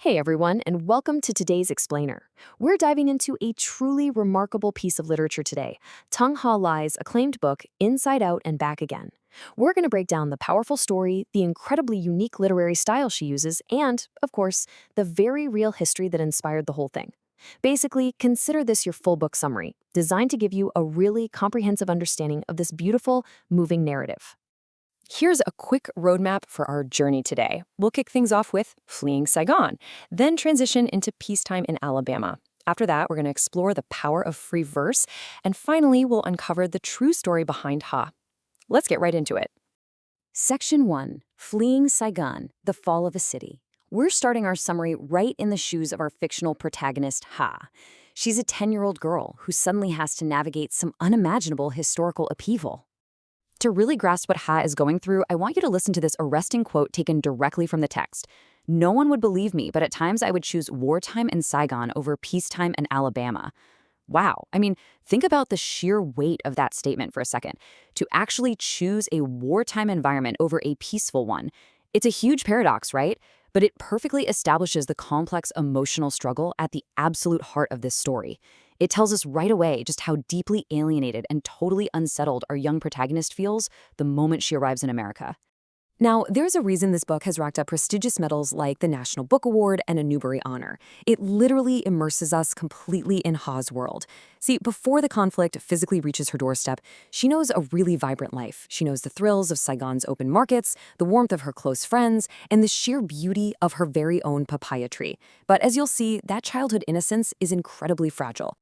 Hey everyone, and welcome to today's Explainer. We're diving into a truly remarkable piece of literature today, Thanhhà Lai's acclaimed book, Inside Out and Back Again. We're going to break down the powerful story, the incredibly unique literary style she uses, and, of course, the very real history that inspired the whole thing. Basically, consider this your full book summary, designed to give you a really comprehensive understanding of this beautiful, moving narrative. Here's a quick roadmap for our journey today. We'll kick things off with fleeing Saigon, then transition into peacetime in Alabama. After that, we're going to explore the power of free verse, and finally, we'll uncover the true story behind Ha. Let's get right into it. Section 1. Fleeing Saigon, the Fall of a City. We're starting our summary right in the shoes of our fictional protagonist, Ha. She's a 10-year-old girl who suddenly has to navigate some unimaginable historical upheaval. To really grasp what Ha is going through, I want you to listen to this arresting quote taken directly from the text. "No one would believe me, but at times I would choose wartime in Saigon over peacetime in Alabama." Wow. Think about the sheer weight of that statement for a second. To actually choose a wartime environment over a peaceful one. It's a huge paradox, right? But it perfectly establishes the complex emotional struggle at the absolute heart of this story. It tells us right away just how deeply alienated and totally unsettled our young protagonist feels the moment she arrives in America. Now, there's a reason this book has racked up prestigious medals like the National Book Award and a Newbery Honor. It literally immerses us completely in Ha's world. See, before the conflict physically reaches her doorstep, she knows a really vibrant life. She knows the thrills of Saigon's open markets, the warmth of her close friends, and the sheer beauty of her very own papaya tree. But as you'll see, that childhood innocence is incredibly fragile.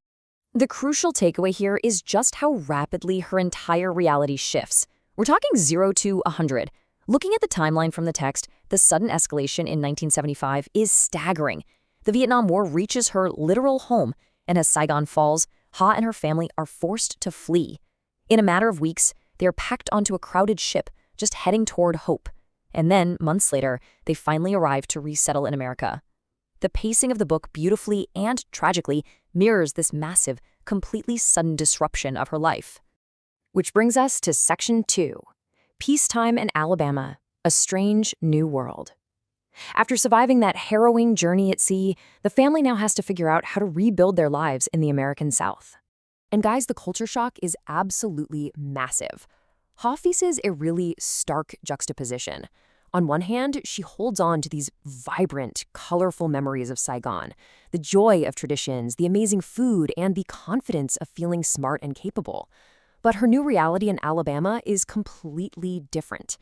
The crucial takeaway here is just how rapidly her entire reality shifts. We're talking 0 to 100. Looking at the timeline from the text, the sudden escalation in 1975 is staggering. The Vietnam War reaches her literal home, and as Saigon falls, Ha and her family are forced to flee. In a matter of weeks, they are packed onto a crowded ship, just heading toward hope. And then, months later, they finally arrive to resettle in America. The pacing of the book beautifully and tragically mirrors this massive, completely sudden disruption of her life. Which brings us to Section 2. Peacetime in Alabama, a strange new world. After surviving that harrowing journey at sea, the family now has to figure out how to rebuild their lives in the American South. And guys, the culture shock is absolutely massive. Ha faces a really stark juxtaposition. On one hand, she holds on to these vibrant, colorful memories of Saigon, the joy of traditions, the amazing food, and the confidence of feeling smart and capable. But her new reality in Alabama is completely different.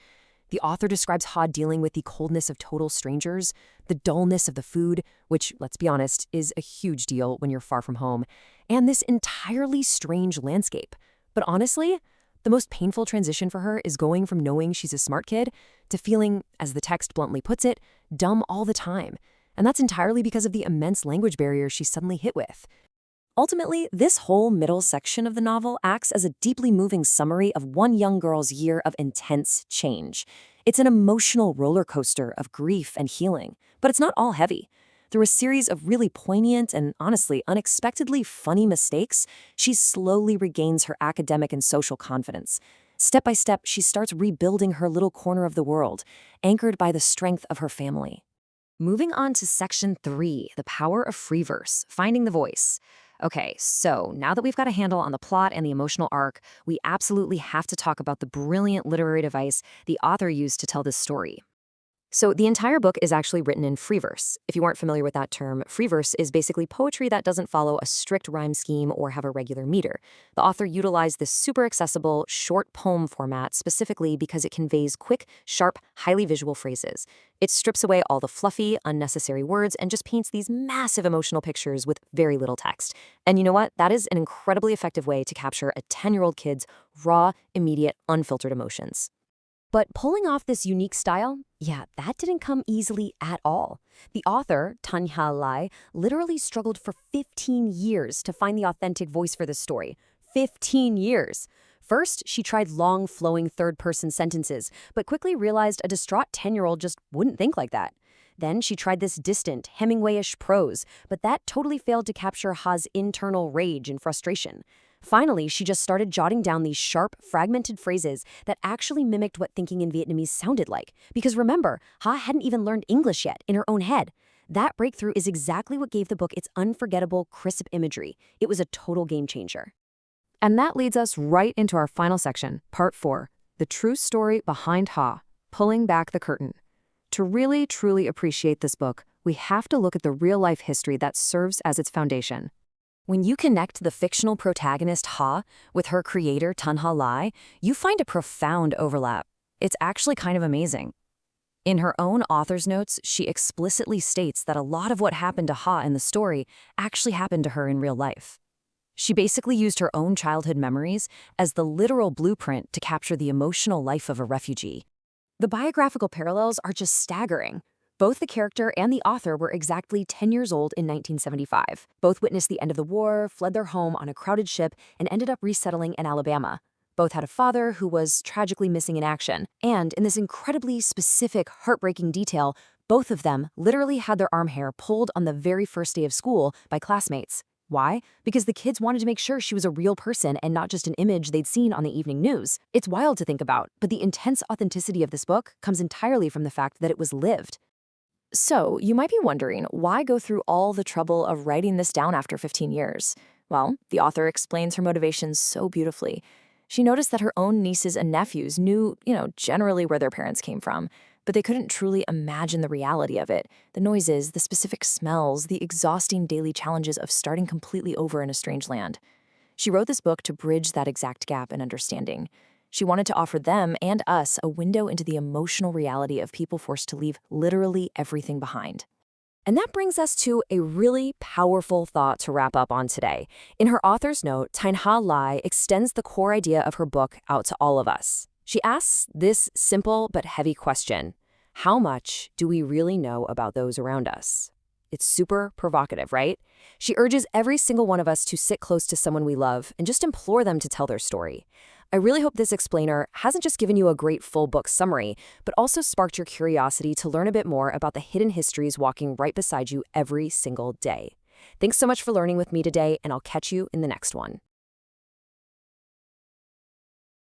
The author describes Ha dealing with the coldness of total strangers, the dullness of the food, which, let's be honest, is a huge deal when you're far from home, and this entirely strange landscape. But honestly, the most painful transition for her is going from knowing she's a smart kid to feeling, as the text bluntly puts it, dumb all the time. And that's entirely because of the immense language barrier she's suddenly hit with. Ultimately, this whole middle section of the novel acts as a deeply moving summary of one young girl's year of intense change. It's an emotional roller coaster of grief and healing, but it's not all heavy. Through a series of really poignant and, honestly, unexpectedly funny mistakes, she slowly regains her academic and social confidence. Step by step, she starts rebuilding her little corner of the world, anchored by the strength of her family. Moving on to Section 3, the power of free verse, finding the voice. Okay, so now that we've got a handle on the plot and the emotional arc, we absolutely have to talk about the brilliant literary device the author used to tell this story. So the entire book is actually written in free verse. If you weren't familiar with that term, free verse is basically poetry that doesn't follow a strict rhyme scheme or have a regular meter. The author utilized this super accessible, short poem format specifically because it conveys quick, sharp, highly visual phrases. It strips away all the fluffy, unnecessary words and just paints these massive emotional pictures with very little text. And you know what? That is an incredibly effective way to capture a 10-year-old kid's raw, immediate, unfiltered emotions. But pulling off this unique style, yeah, that didn't come easily at all. The author, Thanhhà Lại, literally struggled for 15 years to find the authentic voice for this story. 15 years! First, she tried long, flowing third-person sentences, but quickly realized a distraught 10-year-old just wouldn't think like that. Then she tried this distant, Hemingway-ish prose, but that totally failed to capture Ha's internal rage and frustration. Finally, she just started jotting down these sharp, fragmented phrases that actually mimicked what thinking in Vietnamese sounded like. Because remember, Ha hadn't even learned English yet in her own head. That breakthrough is exactly what gave the book its unforgettable, crisp imagery. It was a total game changer. And that leads us right into our final section, Part 4, the true story behind Thanhhà, pulling back the curtain. To really, truly appreciate this book, we have to look at the real-life history that serves as its foundation. When you connect the fictional protagonist Thanhhà with her creator Thanhhà Lại, you find a profound overlap. It's actually kind of amazing. In her own author's notes, she explicitly states that a lot of what happened to Thanhhà in the story actually happened to her in real life. She basically used her own childhood memories as the literal blueprint to capture the emotional life of a refugee. The biographical parallels are just staggering. Both the character and the author were exactly 10 years old in 1975. Both witnessed the end of the war, fled their home on a crowded ship, and ended up resettling in Alabama. Both had a father who was tragically missing in action. And in this incredibly specific, heartbreaking detail, both of them literally had their arm hair pulled on the very first day of school by classmates. Why? Because the kids wanted to make sure she was a real person and not just an image they'd seen on the evening news. It's wild to think about, but the intense authenticity of this book comes entirely from the fact that it was lived. So, you might be wondering, why go through all the trouble of writing this down after 15 years? Well, the author explains her motivations so beautifully. She noticed that her own nieces and nephews knew, generally where their parents came from, but they couldn't truly imagine the reality of it. The noises, the specific smells, the exhausting daily challenges of starting completely over in a strange land. She wrote this book to bridge that exact gap in understanding. She wanted to offer them and us a window into the emotional reality of people forced to leave literally everything behind. And that brings us to a really powerful thought to wrap up on today. In her author's note, Thanhhà Lại extends the core idea of her book out to all of us. She asks this simple but heavy question: how much do we really know about those around us? It's super provocative, right? She urges every single one of us to sit close to someone we love and just implore them to tell their story. I really hope this explainer hasn't just given you a great full book summary, but also sparked your curiosity to learn a bit more about the hidden histories walking right beside you every single day. Thanks so much for learning with me today, and I'll catch you in the next one.